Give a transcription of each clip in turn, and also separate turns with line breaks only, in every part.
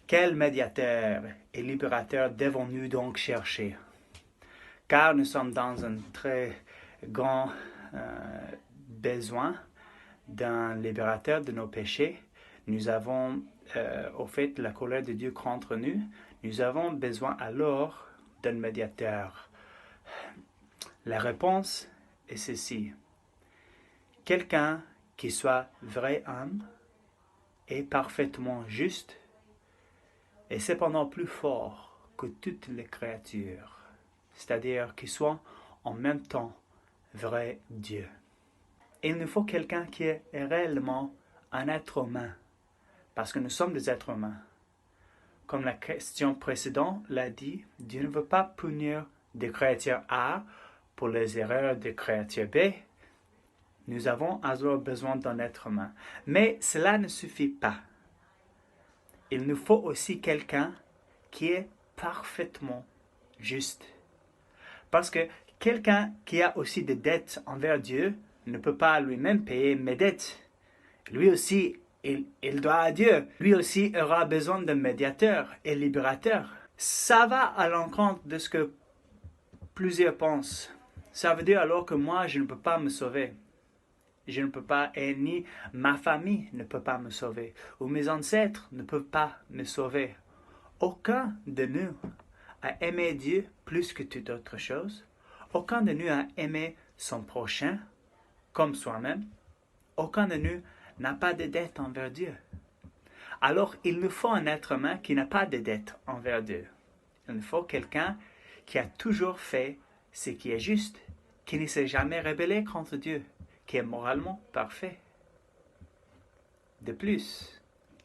Quel médiateur et libérateur devons-nous donc chercher? Car nous sommes dans un très grand besoin d'un libérateur de nos péchés. Nous avons, au fait, la colère de Dieu contre nous. Nous avons besoin alors d'un médiateur. La réponse est ceci. Quelqu'un qui soit vrai homme et parfaitement juste et cependant plus fort que toutes les créatures, c'est-à-dire qui soit en même temps vrai Dieu. Il nous faut quelqu'un qui est réellement un être humain, parce que nous sommes des êtres humains. Comme la question précédente l'a dit, Dieu ne veut pas punir des créatures A pour les erreurs des créatures B. Nous avons alors besoin d'un être humain. Mais cela ne suffit pas. Il nous faut aussi quelqu'un qui est parfaitement juste. Parce que quelqu'un qui a aussi des dettes envers Dieu ne peut pas lui-même payer mes dettes. Lui aussi, il doit à Dieu. Lui aussi aura besoin d'un médiateur et libérateur. Ça va à l'encontre de ce que plusieurs pensent. Ça veut dire alors que moi, je ne peux pas me sauver. Je ne peux pas, et ni ma famille ne peut pas me sauver, ou mes ancêtres ne peuvent pas me sauver. Aucun de nous a aimé Dieu plus que toute autre chose. Aucun de nous a aimé son prochain comme soi-même. Aucun de nous n'a pas de dette envers Dieu. Alors, il nous faut un être humain qui n'a pas de dette envers Dieu. Il nous faut quelqu'un qui a toujours fait ce qui est juste, qui ne s'est jamais rebellé contre Dieu, qui est moralement parfait. De plus,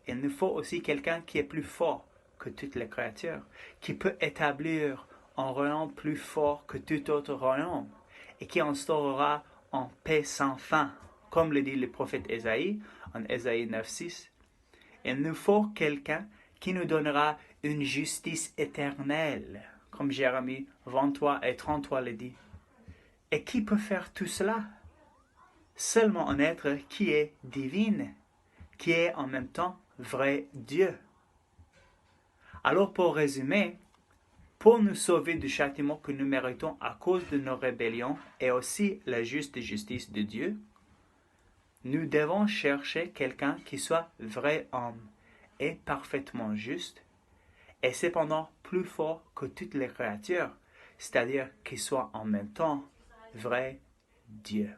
il nous faut aussi quelqu'un qui est plus fort que toutes les créatures, qui peut établir un royaume plus fort que tout autre royaume, et qui instaurera en paix sans fin, comme le dit le prophète Ésaïe, en Ésaïe 9,6. Il nous faut quelqu'un qui nous donnera une justice éternelle, comme Jérémie 23 et 33 le dit. Et qui peut faire tout cela? Seulement un être qui est divin, qui est en même temps vrai Dieu. Alors pour résumer, pour nous sauver du châtiment que nous méritons à cause de nos rébellions et aussi la juste justice de Dieu, nous devons chercher quelqu'un qui soit vrai homme et parfaitement juste, et cependant plus fort que toutes les créatures, c'est-à-dire qui soit en même temps vrai Dieu.